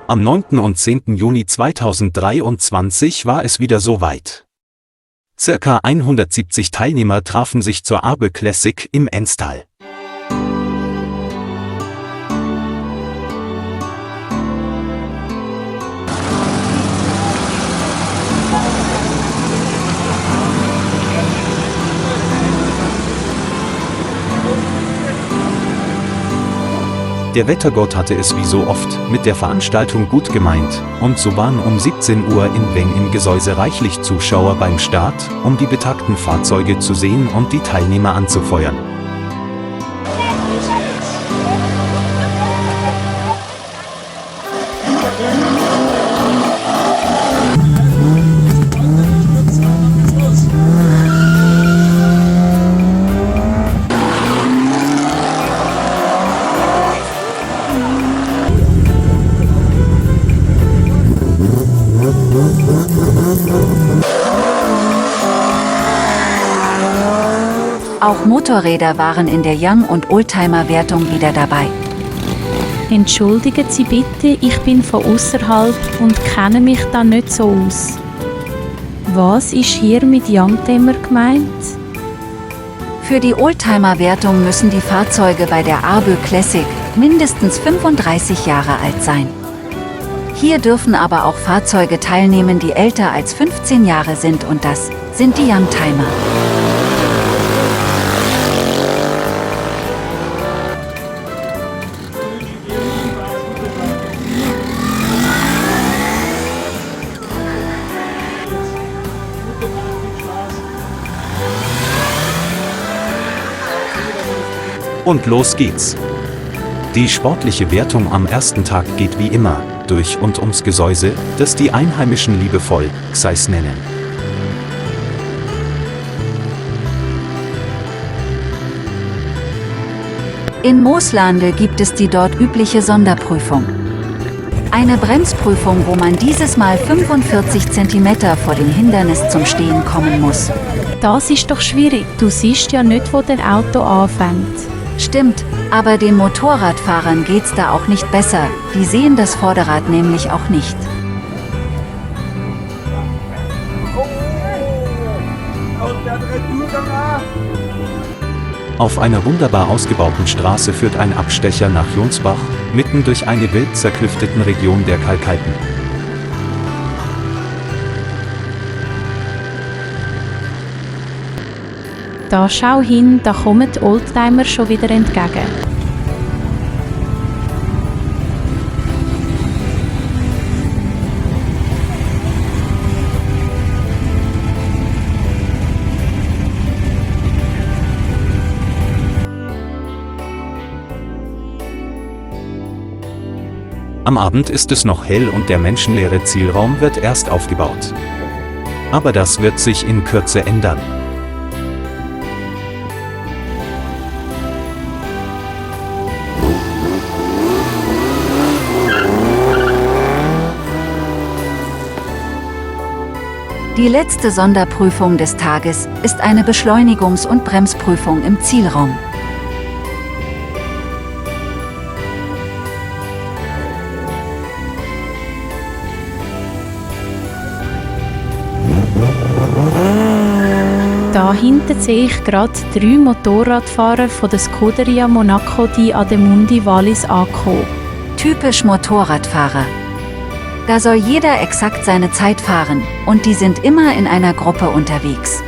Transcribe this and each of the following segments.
Am 9. und 10. Juni 2023 war es wieder soweit. Circa 170 Teilnehmer trafen sich zur Abe Classic im Enstal. Der Wettergott hatte es wie so oft mit der Veranstaltung gut gemeint, und so waren um 17 Uhr in Weng im Gesäuse reichlich Zuschauer beim Start, um die betagten Fahrzeuge zu sehen und die Teilnehmer anzufeuern. Auch Motorräder waren in der Young- und Oldtimer-Wertung wieder dabei. Entschuldigen Sie bitte, ich bin von außerhalb und kenne mich da nicht so aus. Was ist hier mit Youngtimer gemeint? Für die Oldtimer-Wertung müssen die Fahrzeuge bei der Abe Classic mindestens 35 Jahre alt sein. Hier dürfen aber auch Fahrzeuge teilnehmen, die älter als 15 Jahre sind, und das sind die Youngtimer. Und los geht's. Die sportliche Wertung am ersten Tag geht wie immer durch und ums Gesäuse, das die Einheimischen liebevoll Gseis nennen. In Mooslande gibt es die dort übliche Sonderprüfung. Eine Bremsprüfung, wo man dieses Mal 45 cm vor dem Hindernis zum Stehen kommen muss. Das ist doch schwierig. Du siehst ja nicht, wo dein Auto anfängt. Stimmt, aber den Motorradfahrern geht's da auch nicht besser, die sehen das Vorderrad nämlich auch nicht. Auf einer wunderbar ausgebauten Straße führt ein Abstecher nach Jonsbach, mitten durch eine wild zerklüfteten Region der Kalkalpen. Da schau hin, da kommen die Oldtimer schon wieder entgegen. Am Abend ist es noch hell und der menschenleere Zielraum wird erst aufgebaut. Aber das wird sich in Kürze ändern. Die letzte Sonderprüfung des Tages ist eine Beschleunigungs- und Bremsprüfung im Zielraum. Da hinten sehe ich gerade 3 Motorradfahrer von der Scuderia Monaco di Ademundi Wallis ankommen. Typisch Motorradfahrer. Da soll jeder exakt seine Zeit fahren, und die sind immer in einer Gruppe unterwegs.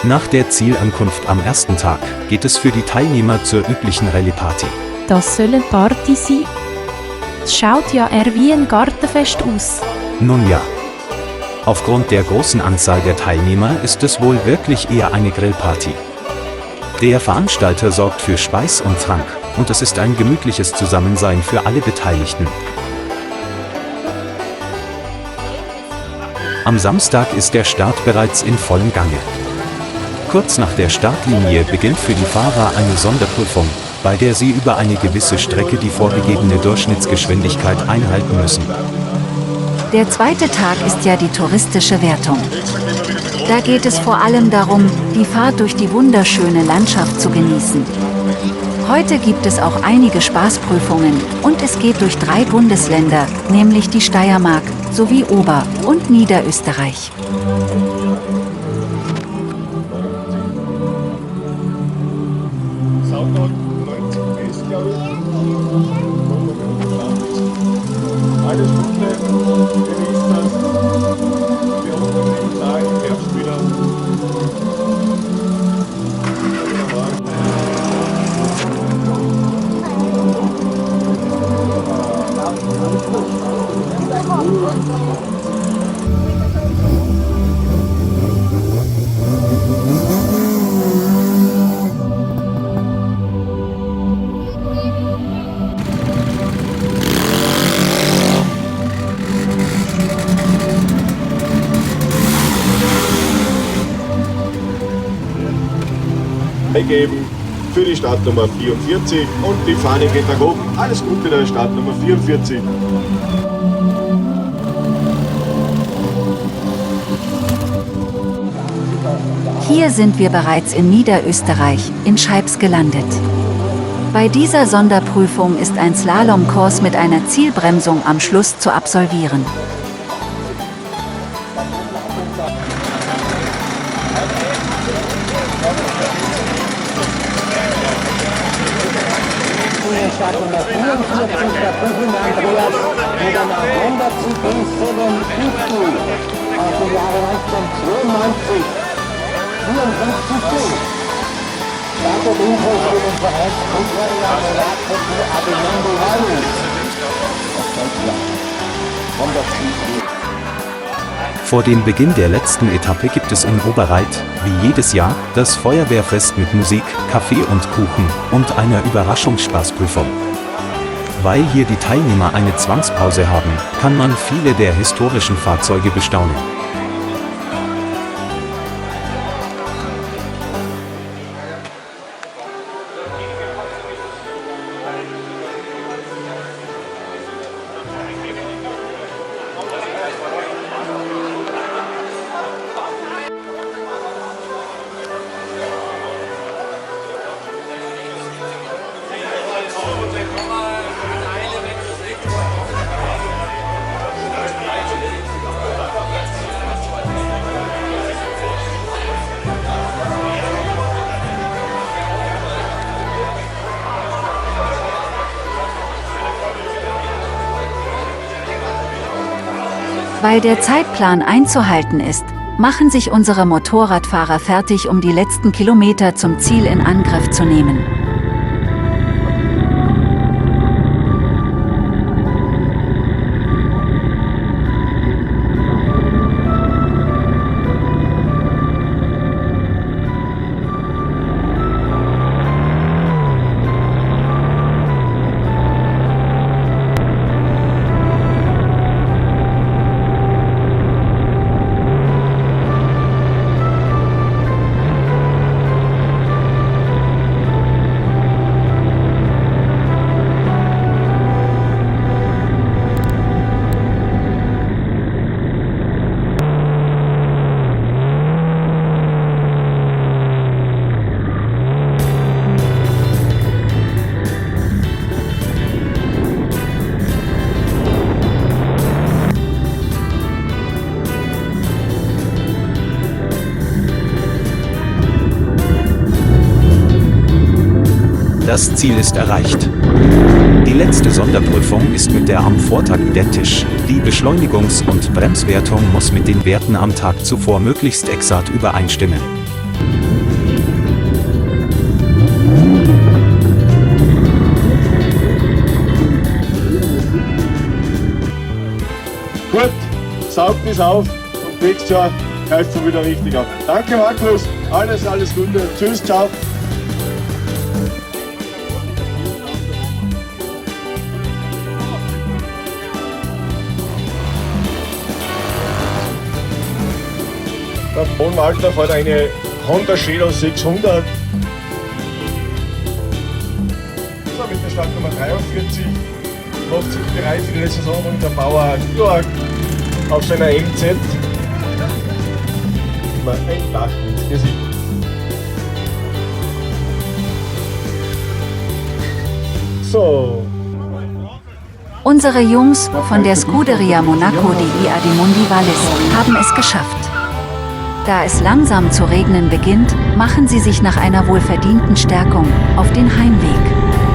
Nach der Zielankunft am ersten Tag geht es für die Teilnehmer zur üblichen Rallye-Party. Das soll eine Party sein? Es schaut ja eher wie ein Gartenfest aus. Nun ja. Aufgrund der großen Anzahl der Teilnehmer ist es wohl wirklich eher eine Grillparty. Der Veranstalter sorgt für Speis und Trank, und es ist ein gemütliches Zusammensein für alle Beteiligten. Am Samstag ist der Start bereits in vollem Gange. Kurz nach der Startlinie beginnt für die Fahrer eine Sonderprüfung, bei der sie über eine gewisse Strecke die vorgegebene Durchschnittsgeschwindigkeit einhalten müssen. Der zweite Tag ist ja die touristische Wertung. Da geht es vor allem darum, die Fahrt durch die wunderschöne Landschaft zu genießen. Heute gibt es auch einige Spaßprüfungen und es geht durch 3 Bundesländer, nämlich die Steiermark sowie Ober- und Niederösterreich. Alles Gute, genießt das. Wir hoffen, im Herbst wieder. Geben für die Startnummer 44 und die Fahne geht nach oben. Alles Gute der Startnummer 44. Hier sind wir bereits in Niederösterreich, in Scheibs gelandet. Bei dieser Sonderprüfung ist ein Slalomkurs mit einer Zielbremsung am Schluss zu absolvieren. Startnummer 44, der Prüfung Andreas mit einer Honda CB750 aus dem Jahre 1992. 54C. Startet ebenfalls für den Verein Kontrariat Radkette Abinando Rally. Aus Deutschland. Honda CB. Vor dem Beginn der letzten Etappe gibt es in Oberreit, wie jedes Jahr, das Feuerwehrfest mit Musik, Kaffee und Kuchen und einer Überraschungsspaßprüfung. Weil hier die Teilnehmer eine Zwangspause haben, kann man viele der historischen Fahrzeuge bestaunen. Weil der Zeitplan einzuhalten ist, machen sich unsere Motorradfahrer fertig, um die letzten Kilometer zum Ziel in Angriff zu nehmen. Das Ziel ist erreicht. Die letzte Sonderprüfung ist mit der am Vortag identisch. Die Beschleunigungs- und Bremswertung muss mit den Werten am Tag zuvor möglichst exakt übereinstimmen. Gut, saugt es auf und nächstes Jahr greift schon wieder richtig ab. Danke Markus, alles Gute, tschüss, ciao. Hohenwalter fährt eine Honda Shadow 600. So, mit der Startnummer 43 macht sich bereit für die letzte Saison und der Bauer Georg auf seiner MZ. Immer ein Dach ins Gesicht. So. Unsere Jungs von der Scuderia Monaco di Adimondi Vallis haben es geschafft. Da es langsam zu regnen beginnt, machen sie sich nach einer wohlverdienten Stärkung auf den Heimweg.